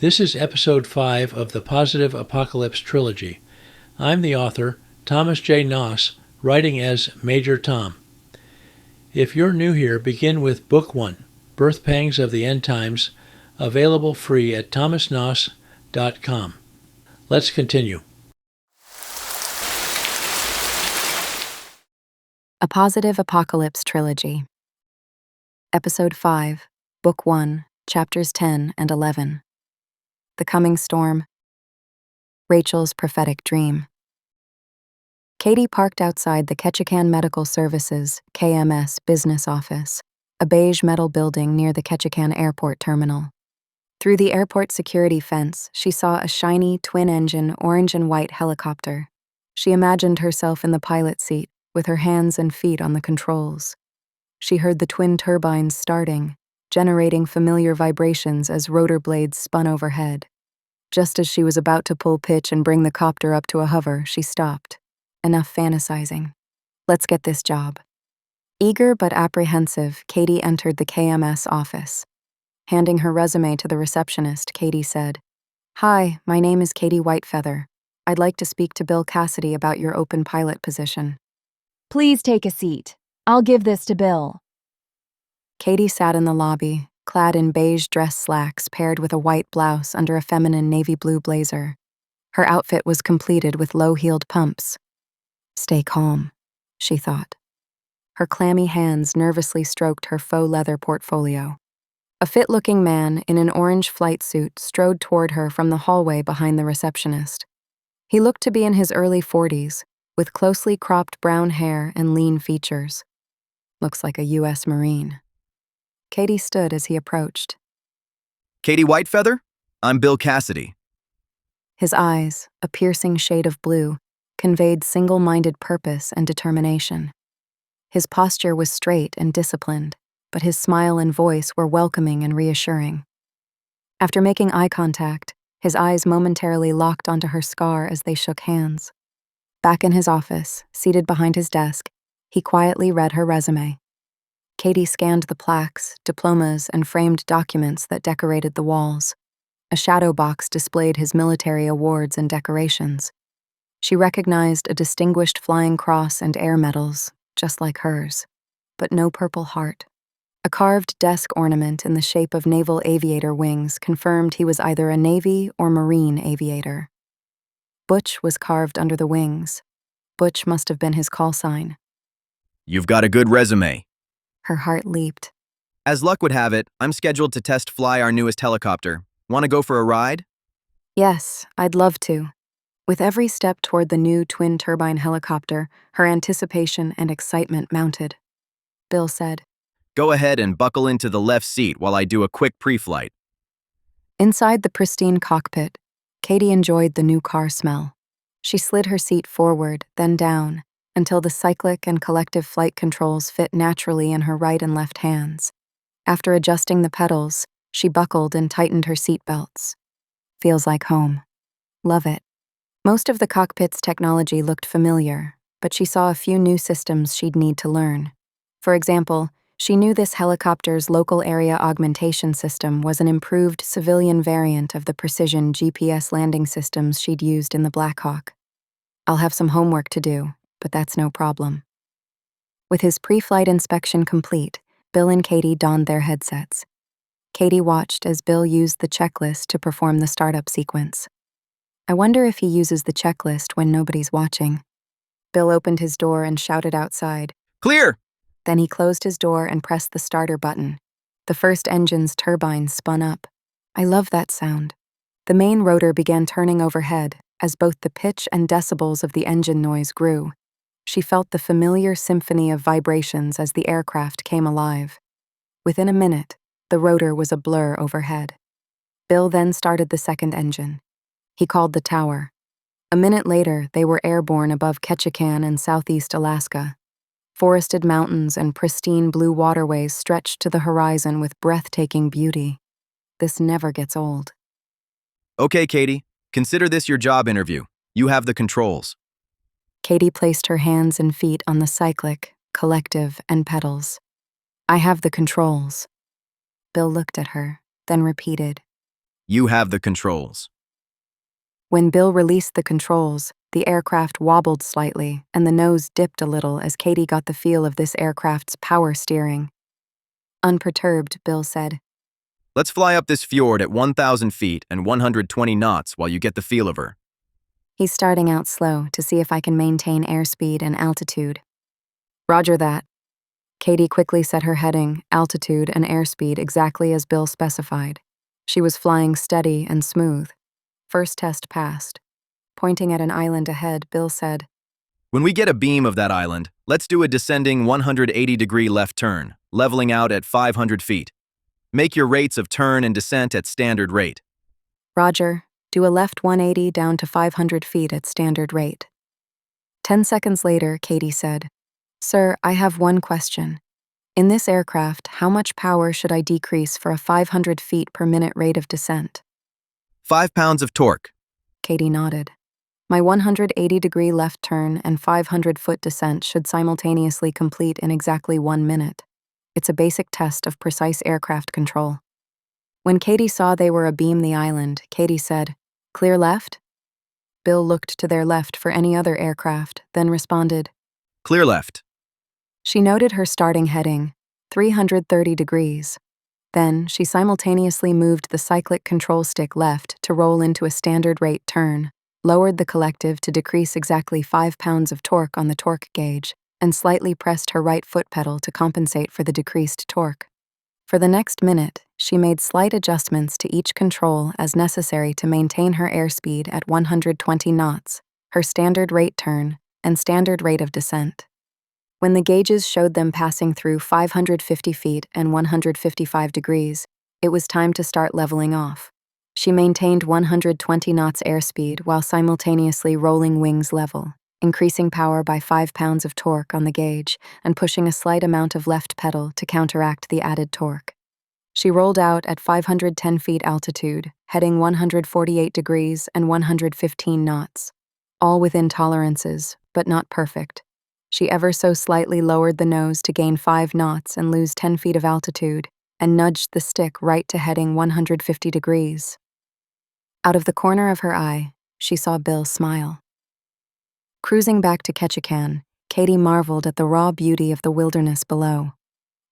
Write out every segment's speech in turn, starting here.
This is Episode 5 of the Positive Apocalypse Trilogy. I'm the author, Thomas J. Noss, writing as Major Tom. If you're new here, begin with Book 1, Birth Pangs of the End Times, available free at thomasnoss.com. Let's continue. A Positive Apocalypse Trilogy. Episode 5, Book 1, Chapters 10 and 11. The Coming Storm. Rachel's Prophetic Dream. Katie parked outside the Ketchikan Medical Services, KMS, business office, a beige metal building near the Ketchikan Airport terminal. Through the airport security fence, she saw a shiny, twin-engine, orange and white helicopter. She imagined herself in the pilot seat, with her hands and feet on the controls. She heard the twin turbines starting, generating familiar vibrations as rotor blades spun overhead. Just as she was about to pull pitch and bring the copter up to a hover, she stopped. Enough fantasizing. Let's get this job. Eager but apprehensive, Katie entered the KMS office. Handing her resume to the receptionist, Katie said, "Hi, my name is Katie Whitefeather. I'd like to speak to Bill Cassidy about your open pilot position." "Please take a seat. I'll give this to Bill." Katie sat in the lobby, clad in beige dress slacks paired with a white blouse under a feminine navy blue blazer. Her outfit was completed with low-heeled pumps. Stay calm, she thought. Her clammy hands nervously stroked her faux leather portfolio. A fit-looking man in an orange flight suit strode toward her from the hallway behind the receptionist. He looked to be in his early 40s, with closely cropped brown hair and lean features. Looks like a U.S. Marine. Katie stood as he approached. "Katie Whitefeather? I'm Bill Cassidy." His eyes, a piercing shade of blue, conveyed single-minded purpose and determination. His posture was straight and disciplined, but his smile and voice were welcoming and reassuring. After making eye contact, his eyes momentarily locked onto her scar as they shook hands. Back in his office, seated behind his desk, he quietly read her resume. Katie scanned the plaques, diplomas, and framed documents that decorated the walls. A shadow box displayed his military awards and decorations. She recognized a Distinguished Flying Cross and air medals, just like hers, but no Purple Heart. A carved desk ornament in the shape of naval aviator wings confirmed he was either a Navy or Marine aviator. Butch was carved under the wings. Butch must have been his call sign. "You've got a good resume." Her heart leaped. As luck would have it, I'm scheduled to test fly our newest helicopter. Want to go for a ride? Yes, I'd love to. With every step toward the new twin-turbine helicopter, her anticipation and excitement mounted. Bill said, Go ahead and buckle into the left seat while I do a quick pre-flight. Inside the pristine cockpit, Katie enjoyed the new car smell. She slid her seat forward, then down, until the cyclic and collective flight controls fit naturally in her right and left hands. After adjusting the pedals, she buckled and tightened her seat belts. Feels like home. Love it. Most of the cockpit's technology looked familiar, but she saw a few new systems she'd need to learn. For example, she knew this helicopter's local area augmentation system was an improved civilian variant of the precision GPS landing systems she'd used in the Black Hawk. I'll have some homework to do, but that's no problem. With his pre-flight inspection complete, Bill and Katie donned their headsets. Katie watched as Bill used the checklist to perform the startup sequence. I wonder if he uses the checklist when nobody's watching. Bill opened his door and shouted outside, "Clear!" Then he closed his door and pressed the starter button. The first engine's turbine spun up. I love that sound. The main rotor began turning overhead as both the pitch and decibels of the engine noise grew. She felt the familiar symphony of vibrations as the aircraft came alive. Within a minute, the rotor was a blur overhead. Bill then started the second engine. He called the tower. A minute later, they were airborne above Ketchikan and southeast Alaska. Forested mountains and pristine blue waterways stretched to the horizon with breathtaking beauty. This never gets old. Okay, Katie, consider this your job interview. You have the controls. Katie placed her hands and feet on the cyclic, collective, and pedals. I have the controls. Bill looked at her, then repeated, You have the controls. When Bill released the controls, the aircraft wobbled slightly and the nose dipped a little as Katie got the feel of this aircraft's power steering. Unperturbed, Bill said, Let's fly up this fjord at 1,000 feet and 120 knots while you get the feel of her. He's starting out slow to see if I can maintain airspeed and altitude. Roger that. Katie quickly set her heading, altitude, and airspeed exactly as Bill specified. She was flying steady and smooth. First test passed. Pointing at an island ahead, Bill said, When we get a beam of that island, let's do a descending 180-degree left turn, leveling out at 500 feet. Make your rates of turn and descent at standard rate. Roger, do a left 180 down to 500 feet at standard rate. 10 seconds later, Katie said, Sir, I have one question. In this aircraft, how much power should I decrease for a 500 feet per minute rate of descent? 5 pounds of torque. Katie nodded. My 180-degree left turn and 500-foot descent should simultaneously complete in exactly 1 minute. It's a basic test of precise aircraft control. When Katie saw they were abeam the island, Katie said, Clear left? Bill looked to their left for any other aircraft, then responded, Clear left. She noted her starting heading, 330 degrees. Then she simultaneously moved the cyclic control stick left to roll into a standard rate turn, lowered the collective to decrease exactly 5 pounds of torque on the torque gauge, and slightly pressed her right foot pedal to compensate for the decreased torque. For the next minute, she made slight adjustments to each control as necessary to maintain her airspeed at 120 knots, her standard rate turn, and standard rate of descent. When the gauges showed them passing through 550 feet and 155 degrees, it was time to start leveling off. She maintained 120 knots airspeed while simultaneously rolling wings level, increasing power by 5 pounds of torque on the gauge and pushing a slight amount of left pedal to counteract the added torque. She rolled out at 510 feet altitude, heading 148 degrees and 115 knots, all within tolerances, but not perfect. She ever so slightly lowered the nose to gain 5 knots and lose 10 feet of altitude, and nudged the stick right to heading 150 degrees. Out of the corner of her eye, she saw Bill smile. Cruising back to Ketchikan, Katie marveled at the raw beauty of the wilderness below.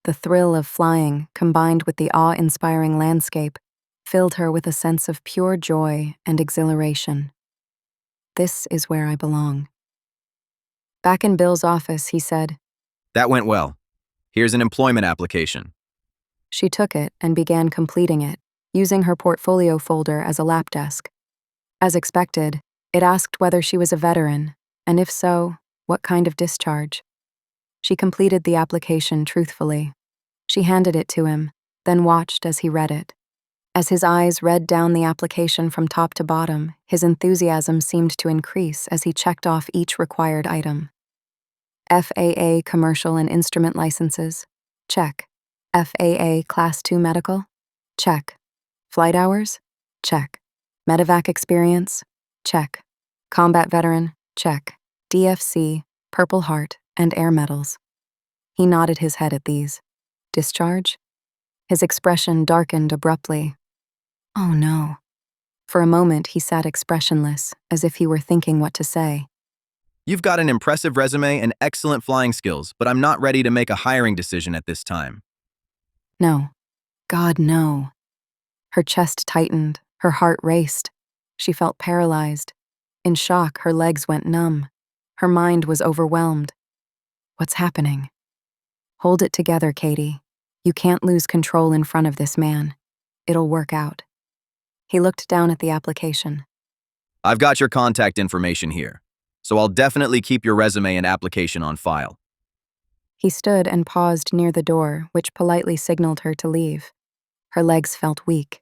The thrill of flying, combined with the awe-inspiring landscape, filled her with a sense of pure joy and exhilaration. This is where I belong. Back in Bill's office, he said, That went well. Here's an employment application. She took it and began completing it, using her portfolio folder as a lap desk. As expected, it asked whether she was a veteran, and if so, what kind of discharge. She completed the application truthfully. She handed it to him, then watched as he read it. As his eyes read down the application from top to bottom, his enthusiasm seemed to increase as he checked off each required item. FAA commercial and instrument licenses? Check. FAA Class 2 medical? Check. Flight hours? Check. Medevac experience? Check. Combat veteran? Check. DFC, Purple Heart, and air medals. He nodded his head at these. Discharge? His expression darkened abruptly. Oh no. For a moment he sat expressionless, as if he were thinking what to say. You've got an impressive resume and excellent flying skills, but I'm not ready to make a hiring decision at this time. No. God, no. Her chest tightened, her heart raced. She felt paralyzed. In shock, her legs went numb. Her mind was overwhelmed. What's happening? Hold it together, Katie. You can't lose control in front of this man. It'll work out. He looked down at the application. I've got your contact information here, so I'll definitely keep your resume and application on file. He stood and paused near the door, which politely signaled her to leave. Her legs felt weak.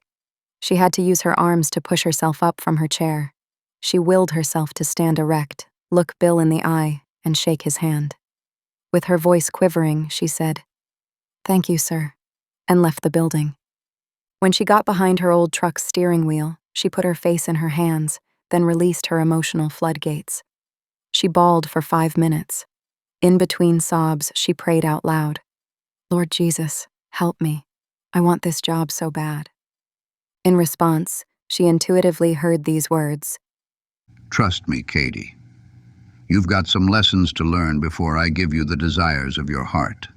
She had to use her arms to push herself up from her chair. She willed herself to stand erect, look Bill in the eye, and shake his hand. With her voice quivering, she said, "Thank you, sir," and left the building. When she got behind her old truck's steering wheel, she put her face in her hands, then released her emotional floodgates. She bawled for 5 minutes. In between sobs, she prayed out loud, "Lord Jesus, help me. I want this job so bad." In response, she intuitively heard these words. Trust me, Katie. You've got some lessons to learn before I give you the desires of your heart.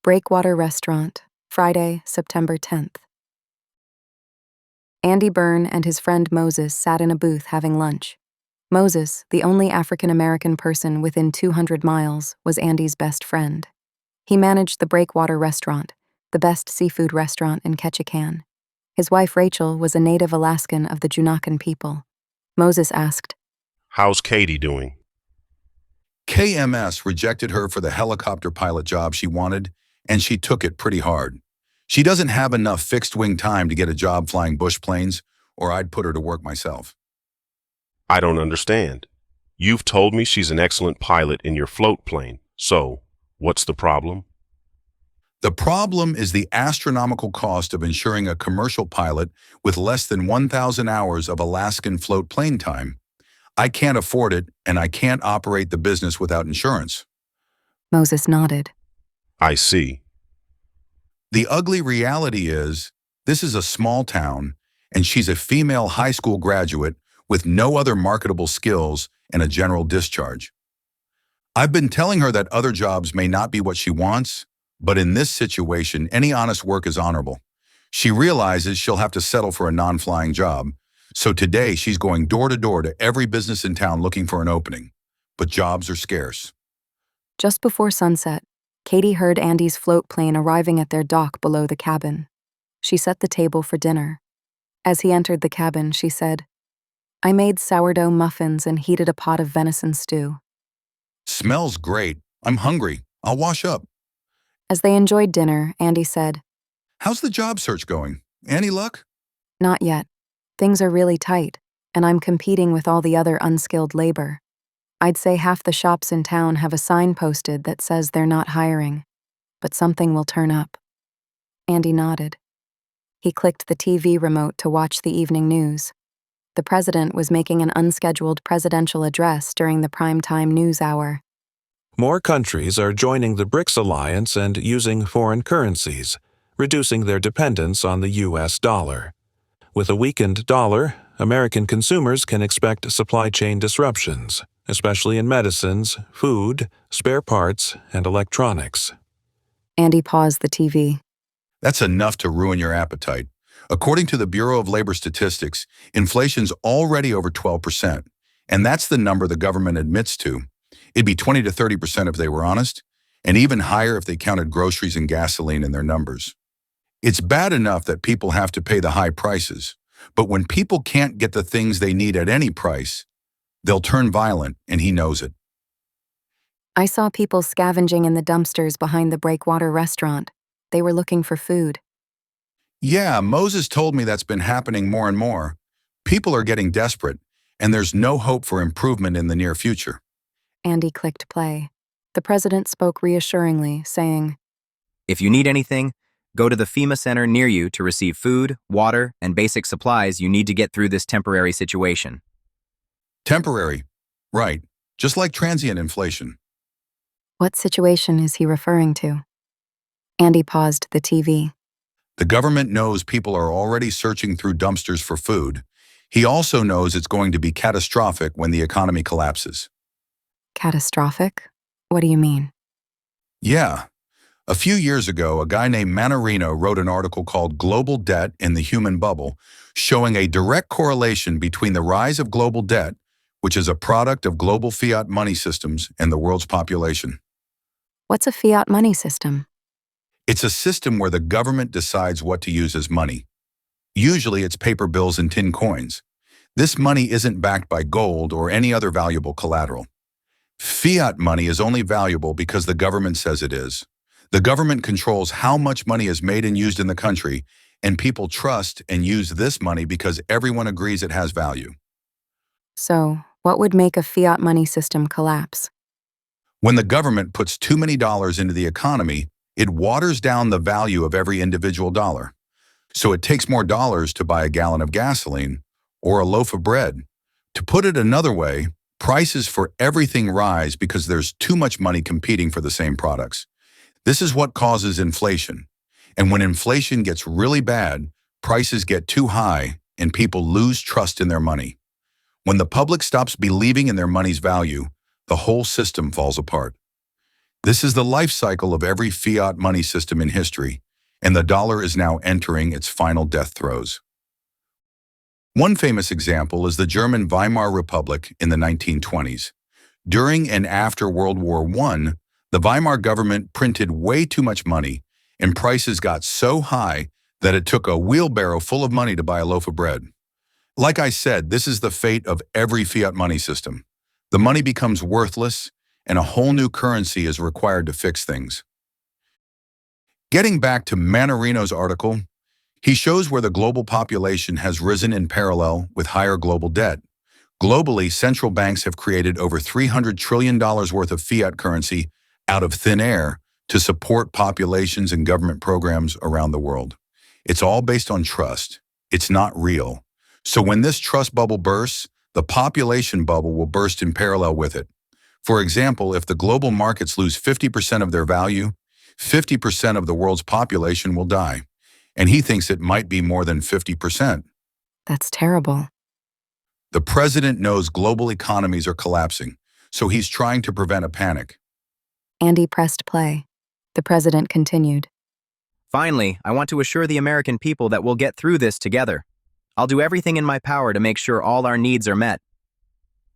Breakwater Restaurant, Friday, September 10th. Andy Byrne and his friend Moses sat in a booth having lunch. Moses, the only African-American person within 200 miles, was Andy's best friend. He managed the Breakwater Restaurant, the best seafood restaurant in Ketchikan. His wife Rachel was a native Alaskan of the Junakan people. Moses asked, "How's Katie doing?" KMS rejected her for the helicopter pilot job she wanted, and she took it pretty hard. She doesn't have enough fixed-wing time to get a job flying bush planes, or I'd put her to work myself. I don't understand. You've told me she's an excellent pilot in your float plane, so what's the problem? The problem is the astronomical cost of insuring a commercial pilot with less than 1,000 hours of Alaskan float plane time. I can't afford it, and I can't operate the business without insurance. Moses nodded. I see. The ugly reality is, this is a small town, and she's a female high school graduate with no other marketable skills and a general discharge. I've been telling her that other jobs may not be what she wants, but in this situation, any honest work is honorable. She realizes she'll have to settle for a non-flying job, so today she's going door to door to every business in town looking for an opening. But jobs are scarce. Just before sunset, Katie heard Andy's float plane arriving at their dock below the cabin. She set the table for dinner. As he entered the cabin, she said, "I made sourdough muffins and heated a pot of venison stew." Smells great. I'm hungry. I'll wash up. As they enjoyed dinner, Andy said, How's the job search going? Any luck? "Not yet. Things are really tight, and I'm competing with all the other unskilled labor. I'd say half the shops in town have a sign posted that says they're not hiring, but something will turn up." Andy nodded. He clicked the TV remote to watch the evening news. The president was making an unscheduled presidential address during the primetime news hour. More countries are joining the BRICS alliance and using foreign currencies, reducing their dependence on the U.S. dollar. With a weakened dollar, American consumers can expect supply chain disruptions, especially in medicines, food, spare parts, and electronics. Andy paused the TV. That's enough to ruin your appetite. According to the Bureau of Labor Statistics, inflation's already over 12%, and that's the number the government admits to. It'd be 20 to 30% if they were honest, and even higher if they counted groceries and gasoline in their numbers. It's bad enough that people have to pay the high prices, but when people can't get the things they need at any price, they'll turn violent, and he knows it. "I saw people scavenging in the dumpsters behind the Breakwater Restaurant. They were looking for food." Yeah, Moses told me that's been happening more and more. People are getting desperate, and there's no hope for improvement in the near future. Andy clicked play. The president spoke reassuringly, saying, If you need anything, go to the FEMA center near you to receive food, water, and basic supplies you need to get through this temporary situation. Temporary. Right. Just like transient inflation. What situation is he referring to? Andy paused the TV. The government knows people are already searching through dumpsters for food. He also knows it's going to be catastrophic when the economy collapses. Catastrophic? What do you mean? Yeah. A few years ago, a guy named Manarino wrote an article called Global Debt in the Human Bubble, showing a direct correlation between the rise of global debt, which is a product of global fiat money systems, and the world's population. What's a fiat money system? It's a system where the government decides what to use as money. Usually it's paper bills and tin coins. This money isn't backed by gold or any other valuable collateral. Fiat money is only valuable because the government says it is. The government controls how much money is made and used in the country, and people trust and use this money because everyone agrees it has value. So, what would make a fiat money system collapse? When the government puts too many dollars into the economy, it waters down the value of every individual dollar. So it takes more dollars to buy a gallon of gasoline or a loaf of bread. To put it another way, prices for everything rise because there's too much money competing for the same products. This is what causes inflation. And when inflation gets really bad, prices get too high and people lose trust in their money. When the public stops believing in their money's value, the whole system falls apart. This is the life cycle of every fiat money system in history, and the dollar is now entering its final death throes. One famous example is the German Weimar Republic in the 1920s. During and after World War I, the Weimar government printed way too much money, and prices got so high that it took a wheelbarrow full of money to buy a loaf of bread. Like I said, this is the fate of every fiat money system. The money becomes worthless, and a whole new currency is required to fix things. Getting back to Manarino's article, he shows where the global population has risen in parallel with higher global debt. Globally, central banks have created over $300 trillion worth of fiat currency out of thin air to support populations and government programs around the world. It's all based on trust. It's not real. So when this trust bubble bursts, the population bubble will burst in parallel with it. For example, if the global markets lose 50% of their value, 50% of the world's population will die. And he thinks it might be more than 50%. That's terrible. The president knows global economies are collapsing, so he's trying to prevent a panic. Andy pressed play. The president continued. Finally, I want to assure the American people that we'll get through this together. I'll do everything in my power to make sure all our needs are met.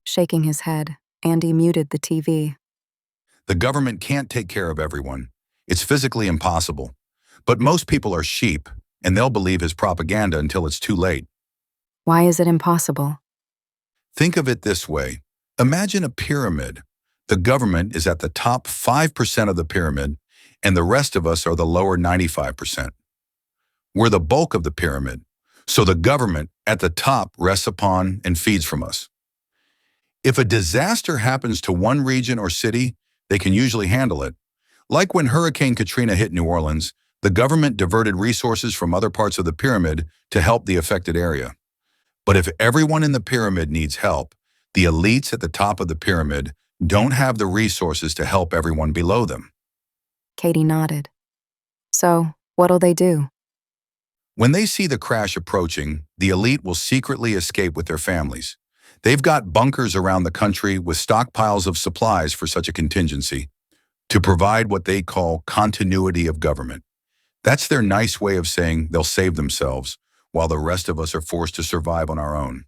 Shaking his head, Andy muted the TV. The government can't take care of everyone. It's physically impossible. But most people are sheep, and they'll believe his propaganda until it's too late. Why is it impossible? Think of it this way. Imagine a pyramid. The government is at the top 5% of the pyramid, and the rest of us are the lower 95%. We're the bulk of the pyramid, so the government at the top rests upon and feeds from us. If a disaster happens to one region or city, they can usually handle it. Like when Hurricane Katrina hit New Orleans, the government diverted resources from other parts of the pyramid to help the affected area. But if everyone in the pyramid needs help, the elites at the top of the pyramid don't have the resources to help everyone below them. Katie nodded. So, what'll they do? When they see the crash approaching, the elite will secretly escape with their families. They've got bunkers around the country with stockpiles of supplies for such a contingency to provide what they call continuity of government. That's their nice way of saying they'll save themselves, while the rest of us are forced to survive on our own.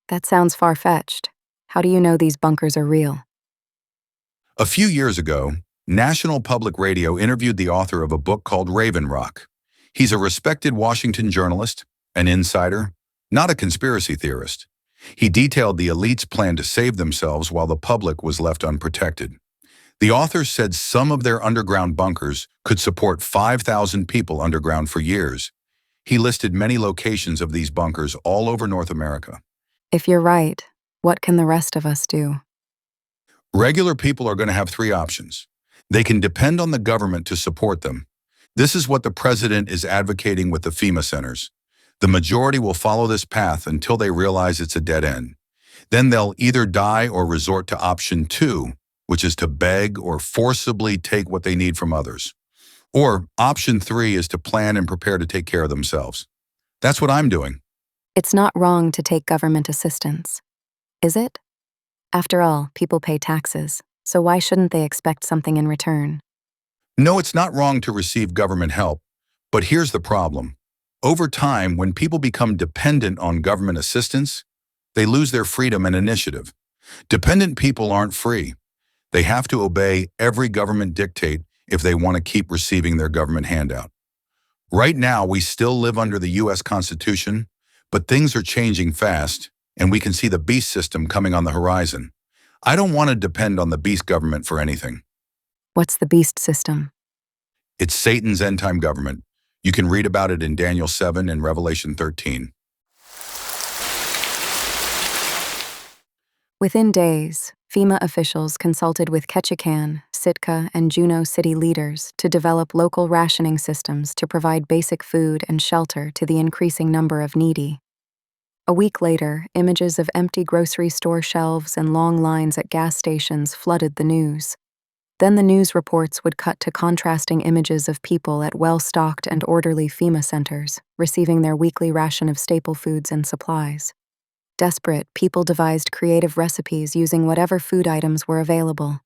That sounds far-fetched. How do you know these bunkers are real? A few years ago, National Public Radio interviewed the author of a book called Raven Rock. He's a respected Washington journalist, an insider, not a conspiracy theorist. He detailed the elite's plan to save themselves while the public was left unprotected. The author said some of their underground bunkers could support 5,000 people underground for years. He listed many locations of these bunkers all over North America. If you're right, what can the rest of us do? Regular people are going to have three options. They can depend on the government to support them. This is what the president is advocating with the FEMA centers. The majority will follow this path until they realize it's a dead end. Then they'll either die or resort to option 2, which is to beg or forcibly take what they need from others. Or option 3 is to plan and prepare to take care of themselves. That's what I'm doing. It's not wrong to take government assistance, is it? After all, people pay taxes, so why shouldn't they expect something in return? No, it's not wrong to receive government help, but here's the problem. Over time, when people become dependent on government assistance, they lose their freedom and initiative. Dependent people aren't free. They have to obey every government dictate if they want to keep receiving their government handout. Right now, we still live under the U.S. Constitution, but things are changing fast, and we can see the beast system coming on the horizon. I don't want to depend on the beast government for anything. What's the beast system? It's Satan's end-time government. You can read about it in Daniel 7 and Revelation 13. Within days, FEMA officials consulted with Ketchikan, Sitka, and Juneau city leaders to develop local rationing systems to provide basic food and shelter to the increasing number of needy. A week later, images of empty grocery store shelves and long lines at gas stations flooded the news. Then the news reports would cut to contrasting images of people at well-stocked and orderly FEMA centers, receiving their weekly ration of staple foods and supplies. Desperate, people devised creative recipes using whatever food items were available.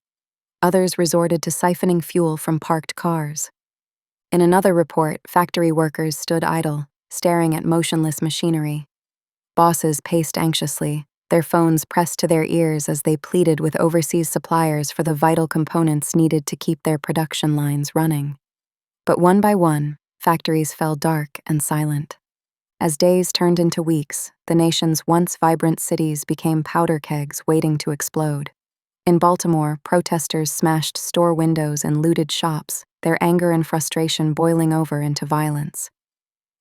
Others resorted to siphoning fuel from parked cars. In another report, factory workers stood idle, staring at motionless machinery. Bosses paced anxiously, their phones pressed to their ears as they pleaded with overseas suppliers for the vital components needed to keep their production lines running. But one by one, factories fell dark and silent. As days turned into weeks, the nation's once vibrant cities became powder kegs waiting to explode. In Baltimore, protesters smashed store windows and looted shops, their anger and frustration boiling over into violence.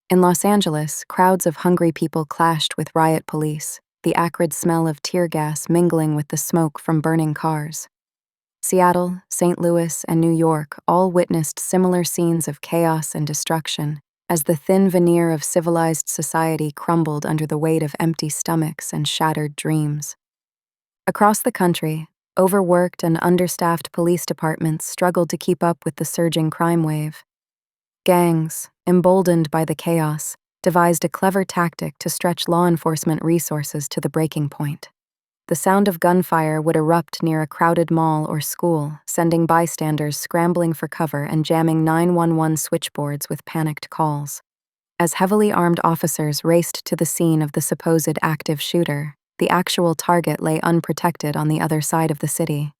In Los Angeles, crowds of hungry people clashed with riot police, the acrid smell of tear gas mingling with the smoke from burning cars. Seattle, St. Louis, and New York all witnessed similar scenes of chaos and destruction as the thin veneer of civilized society crumbled under the weight of empty stomachs and shattered dreams. Across the country, overworked and understaffed police departments struggled to keep up with the surging crime wave. Gangs, emboldened by the chaos, devised a clever tactic to stretch law enforcement resources to the breaking point. The sound of gunfire would erupt near a crowded mall or school, sending bystanders scrambling for cover and jamming 911 switchboards with panicked calls. As heavily armed officers raced to the scene of the supposed active shooter, the actual target lay unprotected on the other side of the city.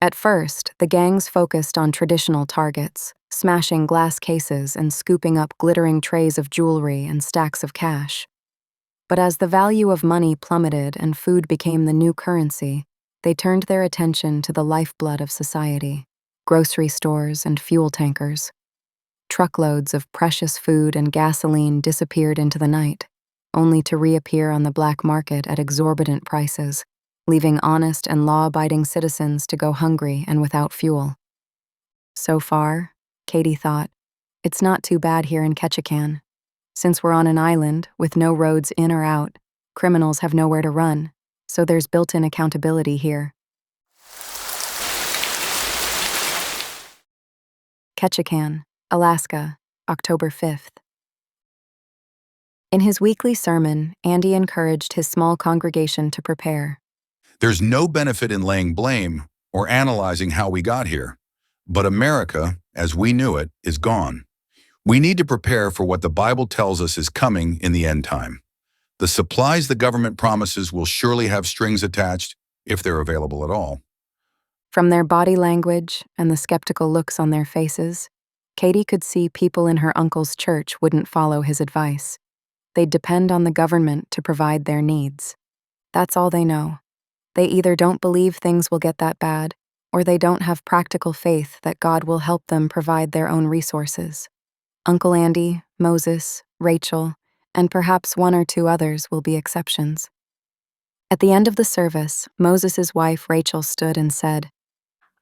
At first, the gangs focused on traditional targets, smashing glass cases and scooping up glittering trays of jewelry and stacks of cash. But as the value of money plummeted and food became the new currency, they turned their attention to the lifeblood of society: grocery stores and fuel tankers. Truckloads of precious food and gasoline disappeared into the night, only to reappear on the black market at exorbitant prices, leaving honest and law-abiding citizens to go hungry and without fuel. So far, Katie thought, it's not too bad here in Ketchikan. Since we're on an island with no roads in or out, criminals have nowhere to run, so there's built-in accountability here. Ketchikan, Alaska, October 5th. In his weekly sermon, Andy encouraged his small congregation to prepare. There's no benefit in laying blame or analyzing how we got here, but America, as we knew it, is gone. We need to prepare for what the Bible tells us is coming in the end time. The supplies the government promises will surely have strings attached, if they're available at all. From their body language and the skeptical looks on their faces, Katie could see people in her uncle's church wouldn't follow his advice. They'd depend on the government to provide their needs. That's all they know. They either don't believe things will get that bad, or they don't have practical faith that God will help them provide their own resources. Uncle Andy, Moses, Rachel, and perhaps one or two others will be exceptions. At the end of the service, Moses' wife Rachel stood and said,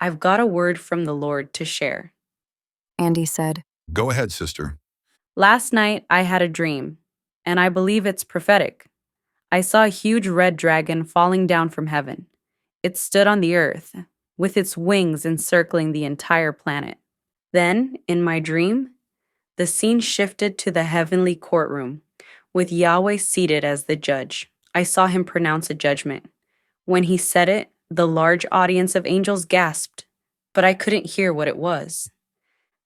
"I've got a word from the Lord to share." Andy said, Go ahead, sister. "Last night I had a dream, and I believe it's prophetic. I saw a huge red dragon falling down from heaven. It stood on the earth, with its wings encircling the entire planet. Then, in my dream, the scene shifted to the heavenly courtroom, with Yahweh seated as the judge. I saw him pronounce a judgment. When he said it, the large audience of angels gasped, but I couldn't hear what it was.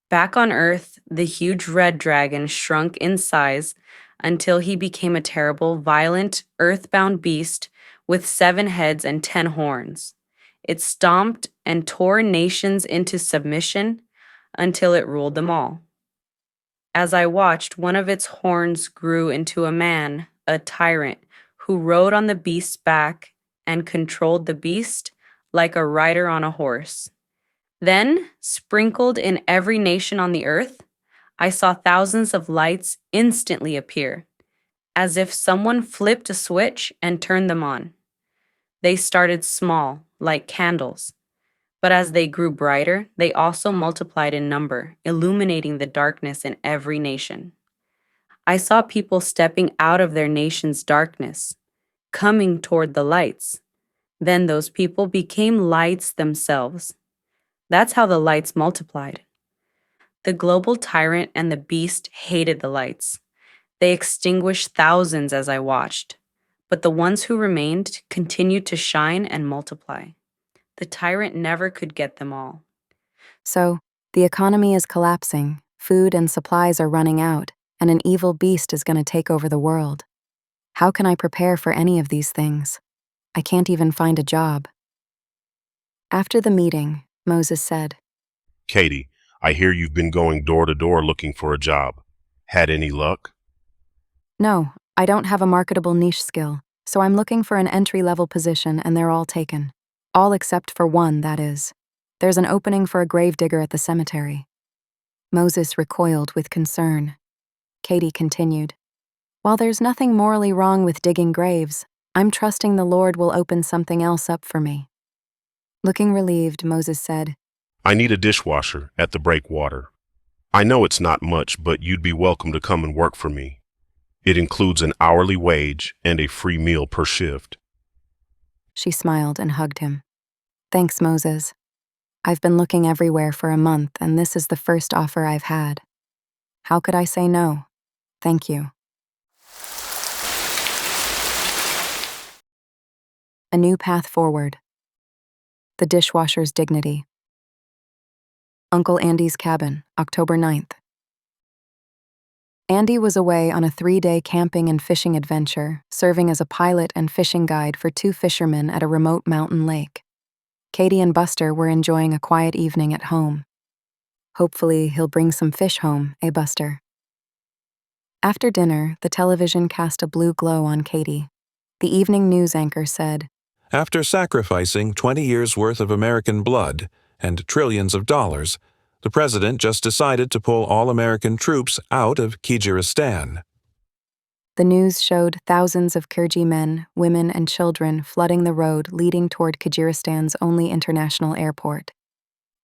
Back on earth, the huge red dragon shrunk in size until he became a terrible, violent, earthbound beast with 7 heads and 10 horns. It stomped and tore nations into submission until it ruled them all. As I watched, one of its horns grew into a man, a tyrant, who rode on the beast's back and controlled the beast like a rider on a horse. Then, sprinkled in every nation on the earth, I saw thousands of lights instantly appear, as if someone flipped a switch and turned them on. They started small, like candles, but as they grew brighter, they also multiplied in number, illuminating the darkness in every nation. I saw people stepping out of their nation's darkness, coming toward the lights. Then those people became lights themselves. That's how the lights multiplied. The global tyrant and the beast hated the lights. They extinguished thousands as I watched, but the ones who remained continued to shine and multiply. The tyrant never could get them all. So, the economy is collapsing, food and supplies are running out, and an evil beast is going to take over the world. How can I prepare for any of these things? I can't even find a job. After the meeting, Moses said, Katie, I hear you've been going door to door looking for a job. Had any luck? No, I don't have a marketable niche skill, so I'm looking for an entry-level position and they're all taken. All except for one, that is. There's an opening for a gravedigger at the cemetery. Moses recoiled with concern. Katie continued, While there's nothing morally wrong with digging graves, I'm trusting the Lord will open something else up for me. Looking relieved, Moses said, I need a dishwasher at the breakwater. I know it's not much, but you'd be welcome to come and work for me. It includes an hourly wage and a free meal per shift. She smiled and hugged him. Thanks, Moses. I've been looking everywhere for a month, and this is the first offer I've had. How could I say no? Thank you. A new path forward. The dishwasher's dignity. Uncle Andy's cabin, October 9th. Andy was away on a 3-day camping and fishing adventure, serving as a pilot and fishing guide for 2 fishermen at a remote mountain lake. Katie and Buster were enjoying a quiet evening at home. Hopefully, he'll bring some fish home, eh, Buster? After dinner, the television cast a blue glow on Katie. The evening news anchor said, After sacrificing 20 years' worth of American blood and trillions of dollars, the president just decided to pull all American troops out of Kyjyristan. The news showed thousands of Kyrgyz men, women, and children flooding the road leading toward Kyjyristan's only international airport.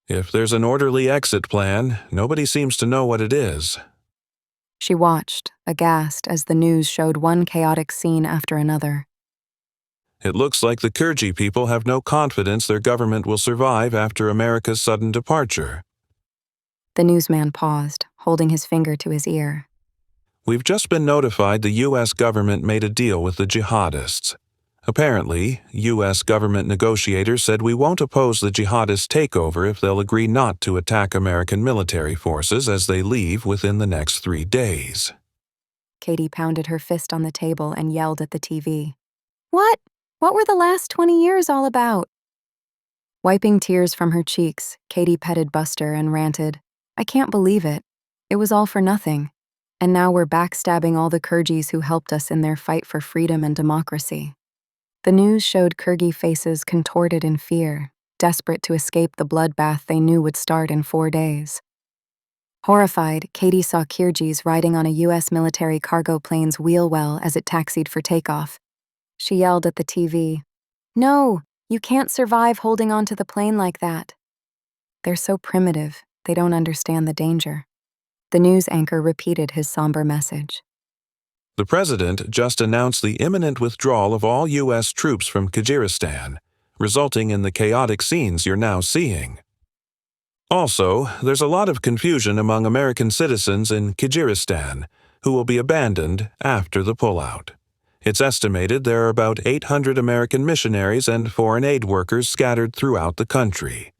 If there's an orderly exit plan, nobody seems to know what it is. She watched, aghast, as the news showed one chaotic scene after another. It looks like the Kyrgyz people have no confidence their government will survive after America's sudden departure. The newsman paused, holding his finger to his ear. We've just been notified the U.S. government made a deal with the jihadists. Apparently, U.S. government negotiators said we won't oppose the jihadist takeover if they'll agree not to attack American military forces as they leave within the next 3 days. Katie pounded her fist on the table and yelled at the TV. What? What were the last 20 years all about? Wiping tears from her cheeks, Katie petted Buster and ranted, I can't believe it. It was all for nothing. And now we're backstabbing all the Kyrgyz who helped us in their fight for freedom and democracy. The news showed Kyrgyz faces contorted in fear, desperate to escape the bloodbath they knew would start in 4 days. Horrified, Katie saw Kyrgyz riding on a U.S. military cargo plane's wheel well as it taxied for takeoff. She yelled at the TV, No, you can't survive holding onto the plane like that. They're so primitive, they don't understand the danger. The news anchor repeated his somber message. The president just announced the imminent withdrawal of all U.S. troops from Kyjyristan, resulting in the chaotic scenes you're now seeing. Also, there's a lot of confusion among American citizens in Kyjyristan, who will be abandoned after the pullout. It's estimated there are about 800 American missionaries and foreign aid workers scattered throughout the country.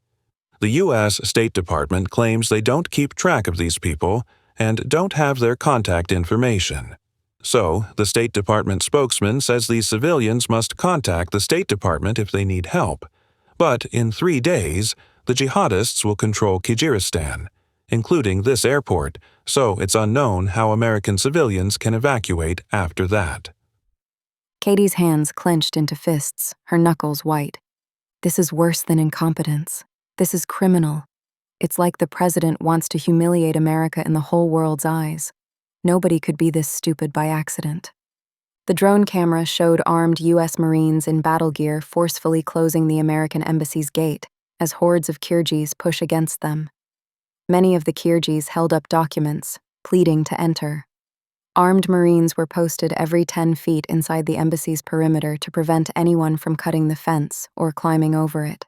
The U.S. State Department claims they don't keep track of these people and don't have their contact information. So, the State Department spokesman says these civilians must contact the State Department if they need help. But in 3 days, the jihadists will control Kyjyristan, including this airport, so it's unknown how American civilians can evacuate after that. Katie's hands clenched into fists, her knuckles white. This is worse than incompetence. This is criminal. It's like the president wants to humiliate America in the whole world's eyes. Nobody could be this stupid by accident. The drone camera showed armed U.S. Marines in battle gear forcefully closing the American embassy's gate as hordes of Kyrgyz push against them. Many of the Kyrgyz held up documents, pleading to enter. Armed Marines were posted every 10 feet inside the embassy's perimeter to prevent anyone from cutting the fence or climbing over it.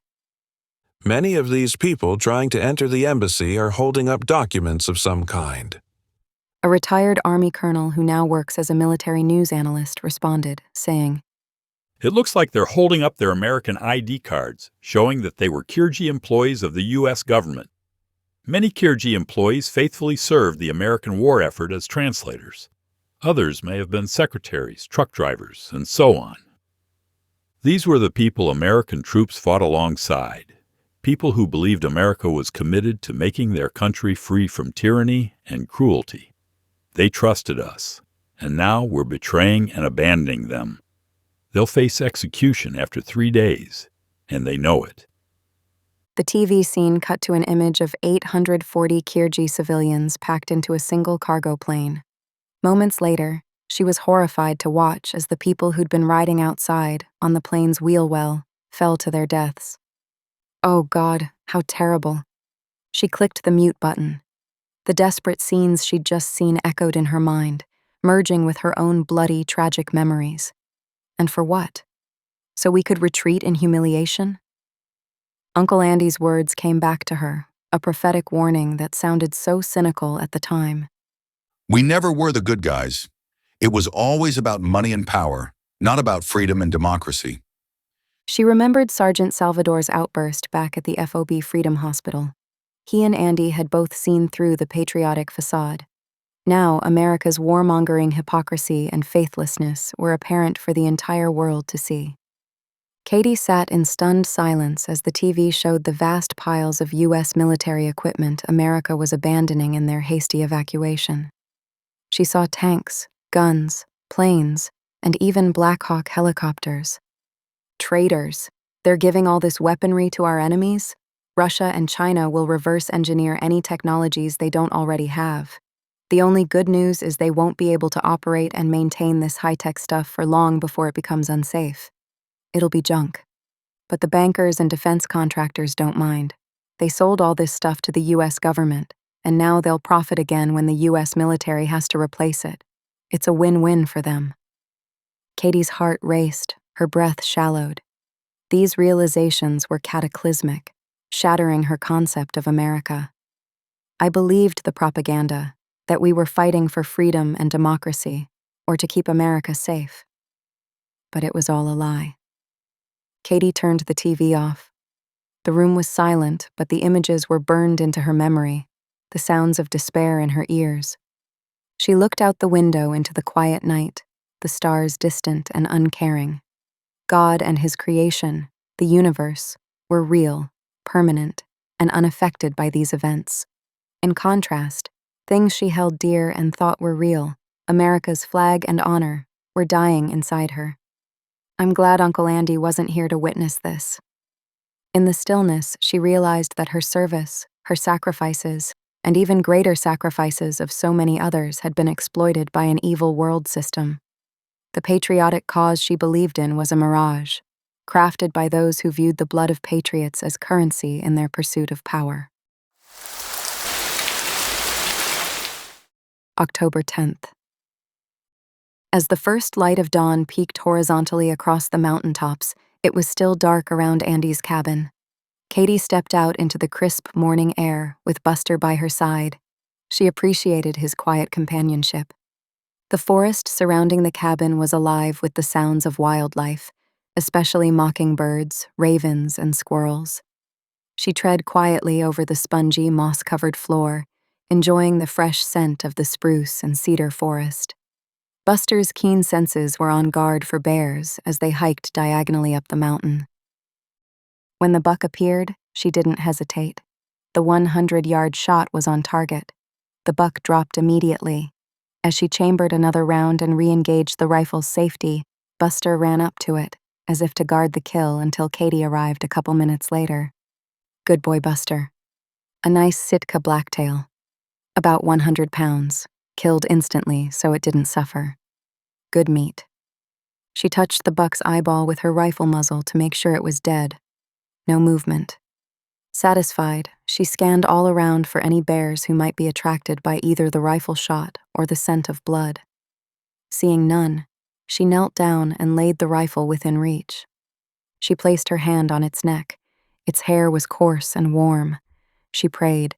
Many of these people trying to enter the embassy are holding up documents of some kind. A retired Army colonel who now works as a military news analyst responded, saying, It looks like they're holding up their American ID cards, showing that they were Kirgi employees of the U.S. government. Many Kirgi employees faithfully served the American war effort as translators. Others may have been secretaries, truck drivers, and so on. These were the people American troops fought alongside, people who believed America was committed to making their country free from tyranny and cruelty. They trusted us, and now we're betraying and abandoning them. They'll face execution after 3 days, and they know it. The TV scene cut to an image of 840 Kirgi civilians packed into a single cargo plane. Moments later, she was horrified to watch as the people who'd been riding outside on the plane's wheel well fell to their deaths. Oh God, how terrible. She clicked the mute button. The desperate scenes she'd just seen echoed in her mind, merging with her own bloody, tragic memories. And for what? So we could retreat in humiliation? Uncle Andy's words came back to her, a prophetic warning that sounded so cynical at the time. We never were the good guys. It was always about money and power, not about freedom and democracy. She remembered Sergeant Salvador's outburst back at the FOB Freedom Hospital. He and Andy had both seen through the patriotic facade. Now, America's warmongering hypocrisy and faithlessness were apparent for the entire world to see. Katie sat in stunned silence as the TV showed the vast piles of U.S. military equipment America was abandoning in their hasty evacuation. She saw tanks, guns, planes, and even Black Hawk helicopters. Traitors! They're giving all this weaponry to our enemies? Russia and China will reverse engineer any technologies they don't already have. The only good news is they won't be able to operate and maintain this high-tech stuff for long before it becomes unsafe. It'll be junk. But the bankers and defense contractors don't mind. They sold all this stuff to the U.S. government, and now they'll profit again when the U.S. military has to replace it. It's a win-win for them. Katie's heart raced, her breath shallowed. These realizations were cataclysmic, shattering her concept of America. I believed the propaganda, that we were fighting for freedom and democracy, or to keep America safe. But it was all a lie. Katie turned the TV off. The room was silent, but the images were burned into her memory, the sounds of despair in her ears. She looked out the window into the quiet night, the stars distant and uncaring. God and his creation, the universe, were real, permanent, and unaffected by these events. In contrast, things she held dear and thought were real, America's flag and honor, were dying inside her. I'm glad Uncle Andy wasn't here to witness this. In the stillness, she realized that her service, her sacrifices, and even greater sacrifices of so many others had been exploited by an evil world system. The patriotic cause she believed in was a mirage, crafted by those who viewed the blood of patriots as currency in their pursuit of power. October 10th. As the first light of dawn peeked horizontally across the mountaintops, it was still dark around Andy's cabin. Katie stepped out into the crisp morning air with Buster by her side. She appreciated his quiet companionship. The forest surrounding the cabin was alive with the sounds of wildlife, especially mockingbirds, ravens, and squirrels. She tread quietly over the spongy, moss-covered floor, enjoying the fresh scent of the spruce and cedar forest. Buster's keen senses were on guard for bears as they hiked diagonally up the mountain. When the buck appeared, she didn't hesitate. The 100-yard shot was on target. The buck dropped immediately. As she chambered another round and re-engaged the rifle's safety, Buster ran up to it, as if to guard the kill until Katie arrived a couple minutes later. Good boy, Buster. A nice Sitka blacktail. About 100 pounds, killed instantly so it didn't suffer. Good meat. She touched the buck's eyeball with her rifle muzzle to make sure it was dead. No movement. Satisfied, she scanned all around for any bears who might be attracted by either the rifle shot or the scent of blood. Seeing none, she knelt down and laid the rifle within reach. She placed her hand on its neck, Its hair was coarse and warm. She prayed,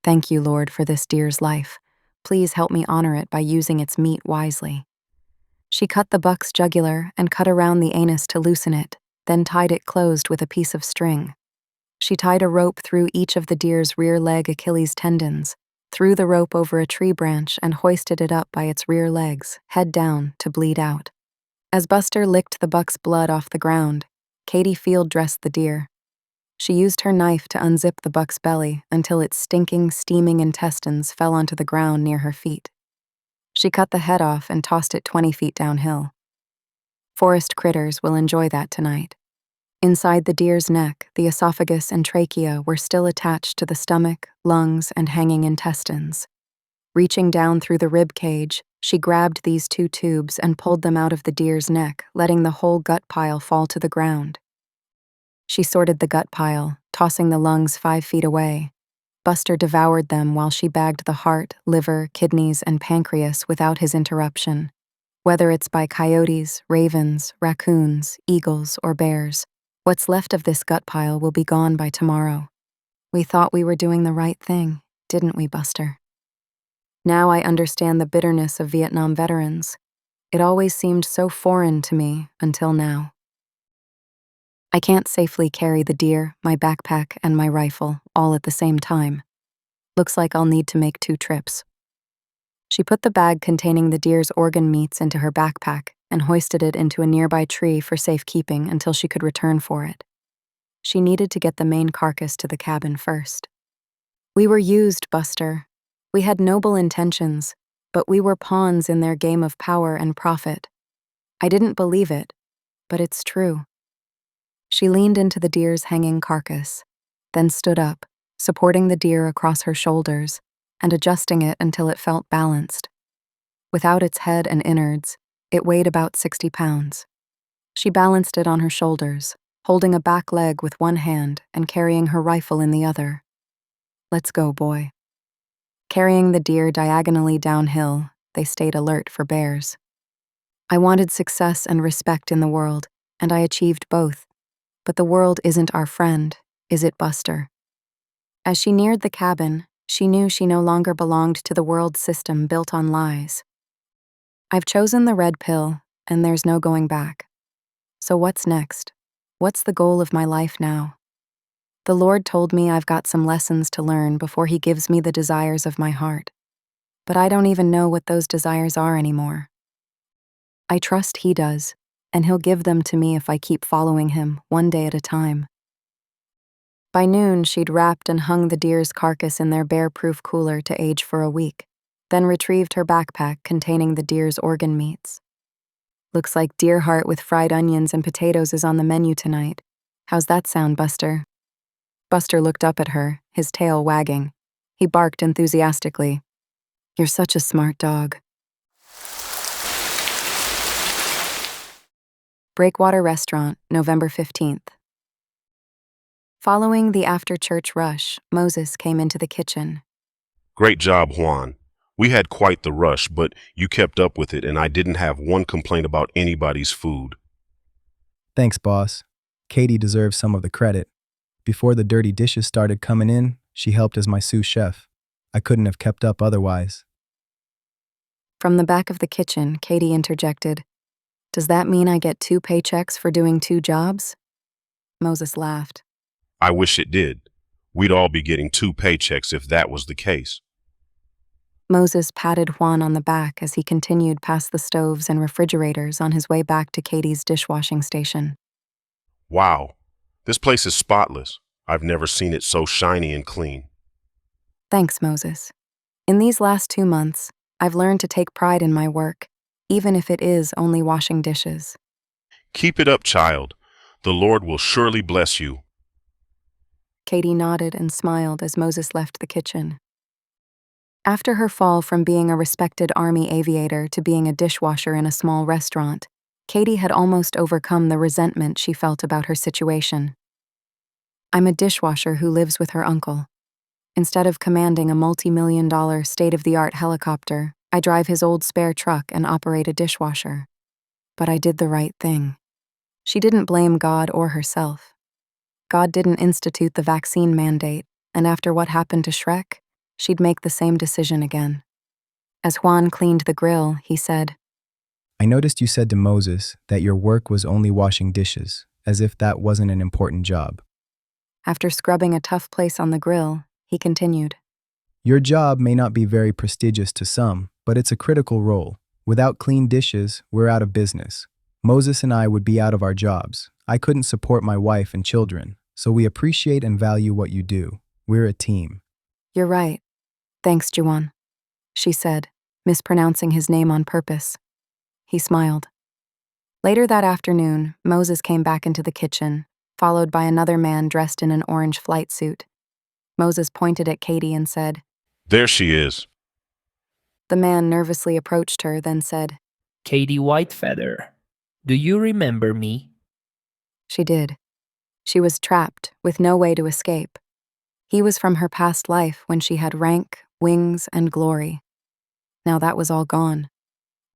"Thank you, Lord, for this deer's life. Please help me honor it by using its meat wisely." She cut the buck's jugular and cut around the anus to loosen it, then tied it closed with a piece of string. She tied a rope through each of the deer's rear leg Achilles tendons, threw the rope over a tree branch and hoisted it up by its rear legs, head down, to bleed out. As Buster licked the buck's blood off the ground, Katie field-dressed the deer. She used her knife to unzip the buck's belly until its stinking, steaming intestines fell onto the ground near her feet. She cut the head off and tossed it 20 feet downhill. Forest critters will enjoy that tonight. Inside the deer's neck, the esophagus and trachea were still attached to the stomach, lungs, and hanging intestines. Reaching down through the rib cage, she grabbed these two tubes and pulled them out of the deer's neck, letting the whole gut pile fall to the ground. She sorted the gut pile, tossing the lungs 5 feet away. Buster devoured them while she bagged the heart, liver, kidneys, and pancreas without his interruption. Whether it's by coyotes, ravens, raccoons, eagles, or bears, what's left of this gut pile will be gone by tomorrow. We thought we were doing the right thing, didn't we, Buster? Now I understand the bitterness of Vietnam veterans. It always seemed so foreign to me until now. I can't safely carry the deer, my backpack, and my rifle all at the same time. Looks like I'll need to make 2 trips. She put the bag containing the deer's organ meats into her backpack and hoisted it into a nearby tree for safekeeping until she could return for it. She needed to get the main carcass to the cabin first. We were used, Buster. We had noble intentions, but we were pawns in their game of power and profit. I didn't believe it, but it's true. She leaned into the deer's hanging carcass, then stood up, supporting the deer across her shoulders and adjusting it until it felt balanced. Without its head and innards, it weighed about 60 pounds. She balanced it on her shoulders, holding a back leg with one hand and carrying her rifle in the other. "Let's go, boy." Carrying the deer diagonally downhill, they stayed alert for bears. I wanted success and respect in the world, and I achieved both. But the world isn't our friend, is it, Buster? As she neared the cabin, she knew she no longer belonged to the world system built on lies. I've chosen the red pill, and there's no going back. So what's next? What's the goal of my life now? The Lord told me I've got some lessons to learn before He gives me the desires of my heart. But I don't even know what those desires are anymore. I trust He does, and He'll give them to me if I keep following Him, one day at a time. By noon, she'd wrapped and hung the deer's carcass in their bear-proof cooler to age for a week, then retrieved her backpack containing the deer's organ meats. "Looks like deer heart with fried onions and potatoes is on the menu tonight. How's that sound, Buster?" Buster looked up at her, his tail wagging. He barked enthusiastically. "You're such a smart dog." Breakwater Restaurant, November 15th. Following the after-church rush, Moses came into the kitchen. Great job, Juan. We had quite the rush, but you kept up with it, and I didn't have one complaint about anybody's food. Thanks, boss. Katie deserves some of the credit. Before the dirty dishes started coming in, she helped as my sous chef. I couldn't have kept up otherwise. From the back of the kitchen, Katie interjected, "Does that mean I get 2 paychecks for doing 2 jobs?" Moses laughed. I wish it did. We'd all be getting 2 paychecks if that was the case. Moses patted Juan on the back as he continued past the stoves and refrigerators on his way back to Katie's dishwashing station. Wow, this place is spotless. I've never seen it so shiny and clean. Thanks, Moses. In these last 2 months, I've learned to take pride in my work, even if it is only washing dishes. Keep it up, child. The Lord will surely bless you. Katie nodded and smiled as Moses left the kitchen. After her fall from being a respected Army aviator to being a dishwasher in a small restaurant, Katie had almost overcome the resentment she felt about her situation. "I'm a dishwasher who lives with her uncle. Instead of commanding a multi-million-dollar state-of-the-art helicopter, I drive his old spare truck and operate a dishwasher. But I did the right thing." She didn't blame God or herself. God didn't institute the vaccine mandate, and after what happened to Shrek, she'd make the same decision again. As Juan cleaned the grill, he said, I noticed you said to Moses that your work was only washing dishes, as if that wasn't an important job. After scrubbing a tough place on the grill, he continued, Your job may not be very prestigious to some, but it's a critical role. Without clean dishes, we're out of business. Moses and I would be out of our jobs. I couldn't support my wife and children, so we appreciate and value what you do. We're a team. You're right. Thanks, Juan, she said, mispronouncing his name on purpose. He smiled. Later that afternoon, Moses came back into the kitchen, followed by another man dressed in an orange flight suit. Moses pointed at Katie and said, There she is. The man nervously approached her, then said, Katie Whitefeather, do you remember me? She did. She was trapped, with no way to escape. He was from her past life when she had rank, wings, and glory. Now that was all gone.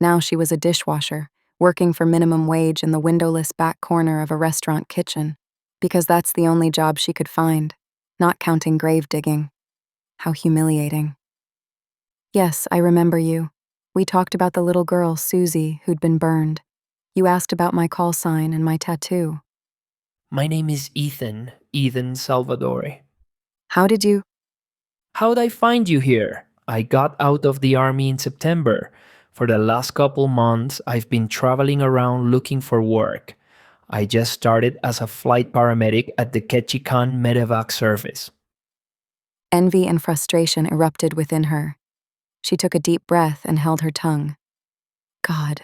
Now she was a dishwasher, working for minimum wage in the windowless back corner of a restaurant kitchen, because that's the only job she could find, not counting grave digging. How humiliating. Yes, I remember you. We talked about the little girl, Susie, who'd been burned. You asked about my call sign and my tattoo. My name is Ethan Salvadore. How did you? How'd I find you here? I got out of the army in September. For the last couple months, I've been traveling around looking for work. I just started as a flight paramedic at the Ketchikan medevac service. Envy and frustration erupted within her. She took a deep breath and held her tongue. God,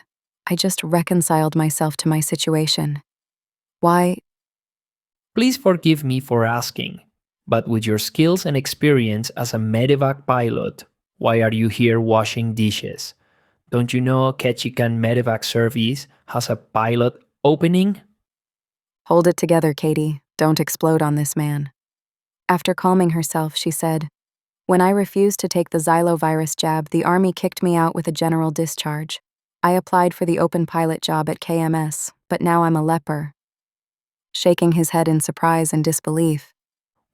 I just reconciled myself to my situation. Why? Please forgive me for asking, but with your skills and experience as a medevac pilot, why are you here washing dishes? Don't you know Ketchikan medevac service has a pilot opening? Hold it together, Katie. Don't explode on this man. After calming herself, she said, When I refused to take the xylovirus jab, the Army kicked me out with a general discharge. I applied for the open pilot job at KMS, but now I'm a leper. Shaking his head in surprise and disbelief.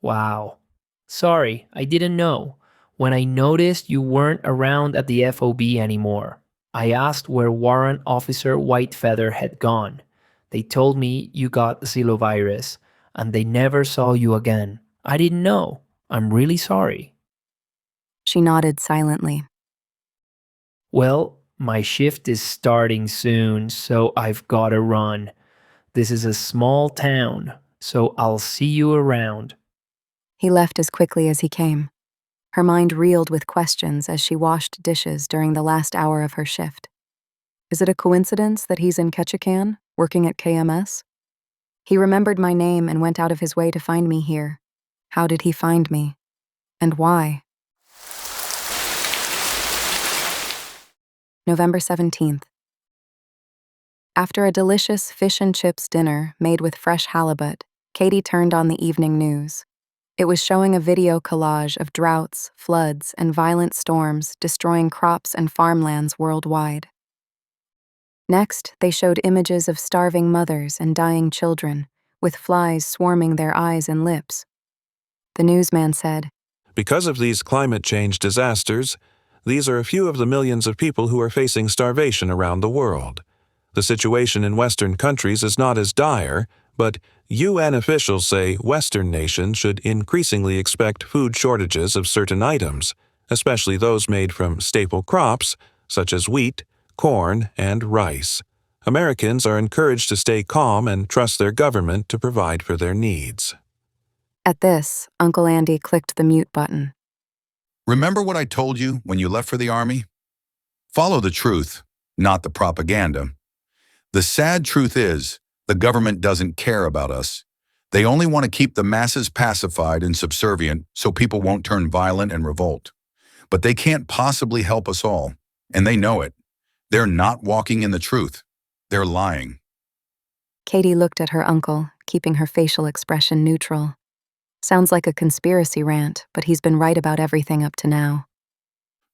Wow. Sorry, I didn't know. When I noticed you weren't around at the FOB anymore, I asked where Warrant Officer Whitefeather had gone. They told me you got xylovirus, and they never saw you again. I didn't know. I'm really sorry. She nodded silently. Well, my shift is starting soon, so I've gotta run. This is a small town, so I'll see you around. He left as quickly as he came. Her mind reeled with questions as she washed dishes during the last hour of her shift. Is it a coincidence that he's in Ketchikan, working at KMS? He remembered my name and went out of his way to find me here. How did he find me? And why? November 17th. After a delicious fish and chips dinner made with fresh halibut, Katie turned on the evening news. It was showing a video collage of droughts, floods, and violent storms destroying crops and farmlands worldwide. Next, they showed images of starving mothers and dying children, with flies swarming their eyes and lips. The newsman said, Because of these climate change disasters, these are a few of the millions of people who are facing starvation around the world. The situation in Western countries is not as dire, but UN officials say Western nations should increasingly expect food shortages of certain items, especially those made from staple crops such as wheat, corn, and rice. Americans are encouraged to stay calm and trust their government to provide for their needs. At this, Uncle Andy clicked the mute button. Remember what I told you when you left for the Army? Follow the truth, not the propaganda. The sad truth is, the government doesn't care about us. They only want to keep the masses pacified and subservient so people won't turn violent and revolt. But they can't possibly help us all, and they know it. They're not walking in the truth. They're lying. Katie looked at her uncle, keeping her facial expression neutral. Sounds like a conspiracy rant, but he's been right about everything up to now.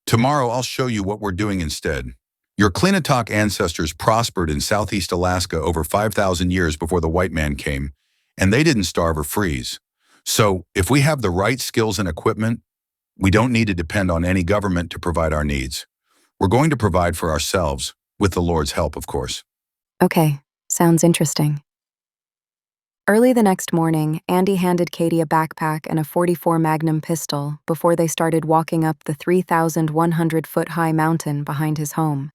Tomorrow I'll show you what we're doing instead. Your Klinatok ancestors prospered in Southeast Alaska over 5,000 years before the white man came, and they didn't starve or freeze. So if we have the right skills and equipment, we don't need to depend on any government to provide our needs. We're going to provide for ourselves, with the Lord's help, of course. Okay, sounds interesting. Early the next morning, Andy handed Katie a backpack and a .44 Magnum pistol before they started walking up the 3,100-foot-high mountain behind his home.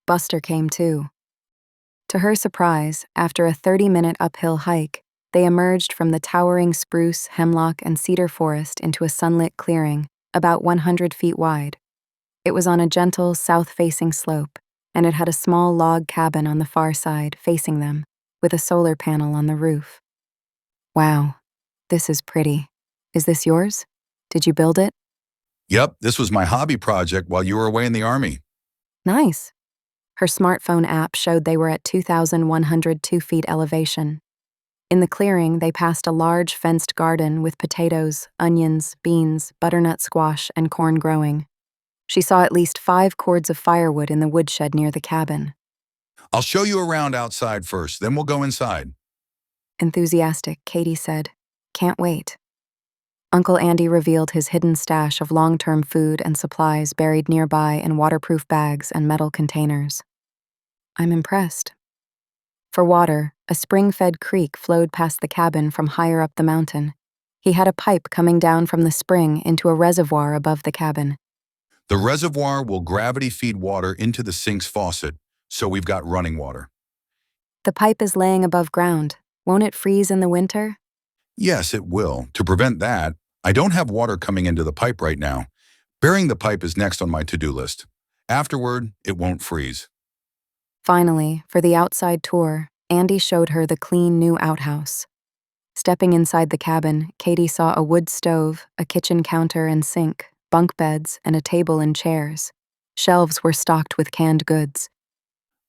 Buster came too. To her surprise, after a 30-minute uphill hike, they emerged from the towering spruce, hemlock, and cedar forest into a sunlit clearing, about 100 feet wide. It was on a gentle, south-facing slope, and it had a small log cabin on the far side, facing them, with a solar panel on the roof. Wow, this is pretty. Is this yours? Did you build it? Yep, this was my hobby project while you were away in the Army. Nice. Her smartphone app showed they were at 2,102 feet elevation. In the clearing, they passed a large fenced garden with potatoes, onions, beans, butternut squash, and corn growing. She saw at least 5 cords of firewood in the woodshed near the cabin. I'll show you around outside first, then we'll go inside. Enthusiastic, Katie said, "Can't wait." Uncle Andy revealed his hidden stash of long-term food and supplies buried nearby in waterproof bags and metal containers. I'm impressed. For water, a spring-fed creek flowed past the cabin from higher up the mountain. He had a pipe coming down from the spring into a reservoir above the cabin. The reservoir will gravity feed water into the sink's faucet, so we've got running water. The pipe is laying above ground. Won't it freeze in the winter? Yes, it will. To prevent that, I don't have water coming into the pipe right now. Burying the pipe is next on my to-do list. Afterward, it won't freeze. Finally, for the outside tour, Andy showed her the clean new outhouse. Stepping inside the cabin, Katie saw a wood stove, a kitchen counter and sink, bunk beds, and a table and chairs. Shelves were stocked with canned goods.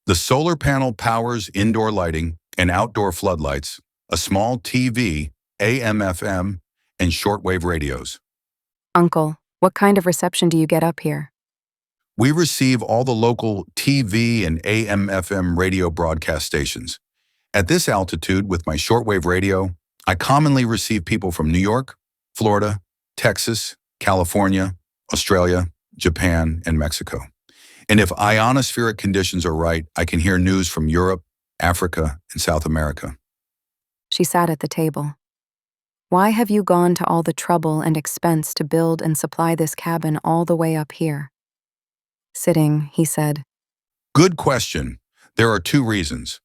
The solar panel powers indoor lighting and outdoor floodlights, a small TV, AM/FM, and shortwave radios. Uncle, what kind of reception do you get up here? We receive all the local TV and AM/FM radio broadcast stations. At this altitude, with my shortwave radio, I commonly receive people from New York, Florida, Texas, California, Australia, Japan, and Mexico. And if ionospheric conditions are right, I can hear news from Europe, Africa, and South America. She sat at the table. Why have you gone to all the trouble and expense to build and supply this cabin all the way up here? Sitting, he said, Good question. There are 2 reasons.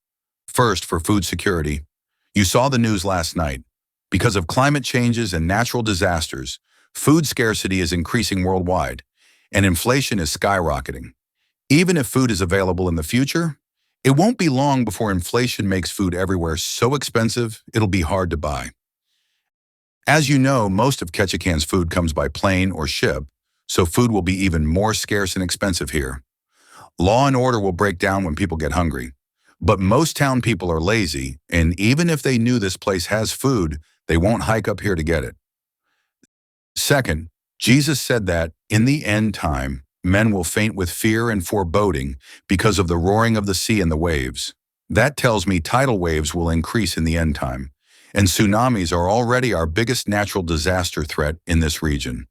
First, for food security. You saw the news last night. Because of climate changes and natural disasters, food scarcity is increasing worldwide, and inflation is skyrocketing. Even if food is available in the future, it won't be long before inflation makes food everywhere so expensive it'll be hard to buy. As you know, most of Ketchikan's food comes by plane or ship, so food will be even more scarce and expensive here. Law and order will break down when people get hungry. But most town people are lazy, and even if they knew this place has food, they won't hike up here to get it. Second, Jesus said that, in the end time, men will faint with fear and foreboding because of the roaring of the sea and the waves. That tells me tidal waves will increase in the end time, and tsunamis are already our biggest natural disaster threat in this region.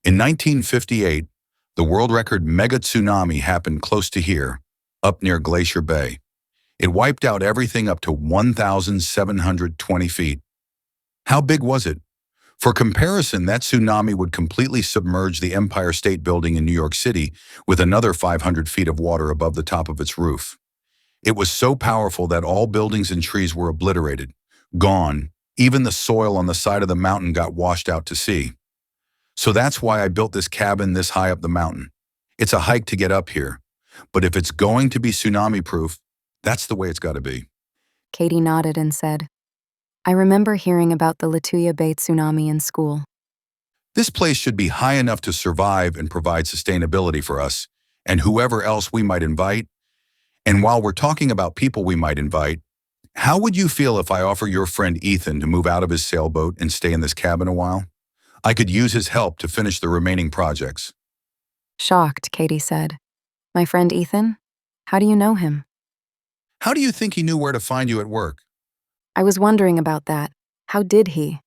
In 1958, the world record mega tsunami happened close to here, up near Glacier Bay. It wiped out everything up to 1,720 feet. How big was it? For comparison, that tsunami would completely submerge the Empire State Building in New York City with another 500 feet of water above the top of its roof. It was so powerful that all buildings and trees were obliterated, gone. Even the soil on the side of the mountain got washed out to sea. So that's why I built this cabin this high up the mountain. It's a hike to get up here, but if it's going to be tsunami-proof, that's the way it's got to be. Katie nodded and said, I remember hearing about the Lituya Bay tsunami in school. This place should be high enough to survive and provide sustainability for us and whoever else we might invite. And while we're talking about people we might invite, how would you feel if I offer your friend Ethan to move out of his sailboat and stay in this cabin a while? I could use his help to finish the remaining projects. Shocked, Katie said, My friend Ethan? How do you know him? How do you think he knew where to find you at work? I was wondering about that. How did he?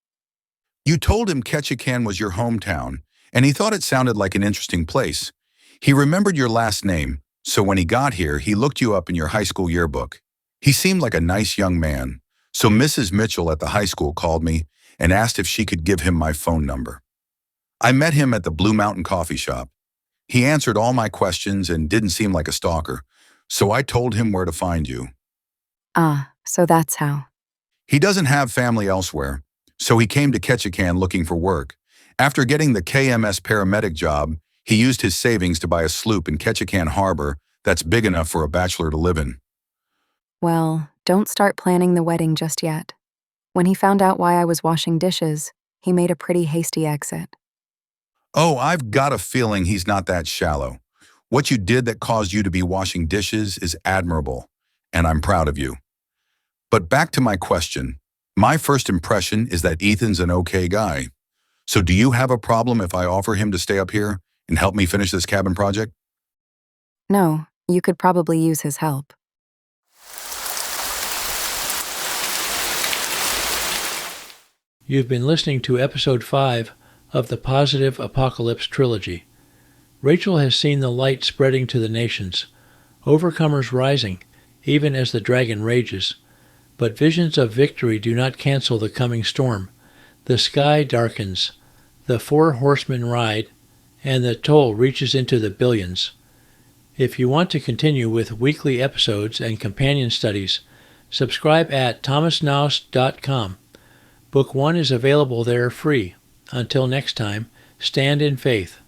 You told him Ketchikan was your hometown, and he thought it sounded like an interesting place. He remembered your last name, so when he got here, he looked you up in your high school yearbook. He seemed like a nice young man, so Mrs. Mitchell at the high school called me and asked if she could give him my phone number. I met him at the Blue Mountain Coffee Shop. He answered all my questions and didn't seem like a stalker, so I told him where to find you. Ah, so that's how. He doesn't have family elsewhere, so he came to Ketchikan looking for work. After getting the KMS paramedic job, he used his savings to buy a sloop in Ketchikan Harbor that's big enough for a bachelor to live in. Well, don't start planning the wedding just yet. When he found out why I was washing dishes, he made a pretty hasty exit. Oh, I've got a feeling he's not that shallow. What you did that caused you to be washing dishes is admirable, and I'm proud of you. But back to my question. My first impression is that Ethan's an okay guy. So do you have a problem if I offer him to stay up here and help me finish this cabin project? No, you could probably use his help. You've been listening to Episode 5 of the Positive Apocalypse Trilogy. Rachel has seen the light spreading to the nations, overcomers rising, even as the dragon rages. But visions of victory do not cancel the coming storm. The sky darkens, the 4 horsemen ride, and the toll reaches into the billions. If you want to continue with weekly episodes and companion studies, subscribe at thomasnaus.com. Book 1 is available there free. Until next time, stand in faith.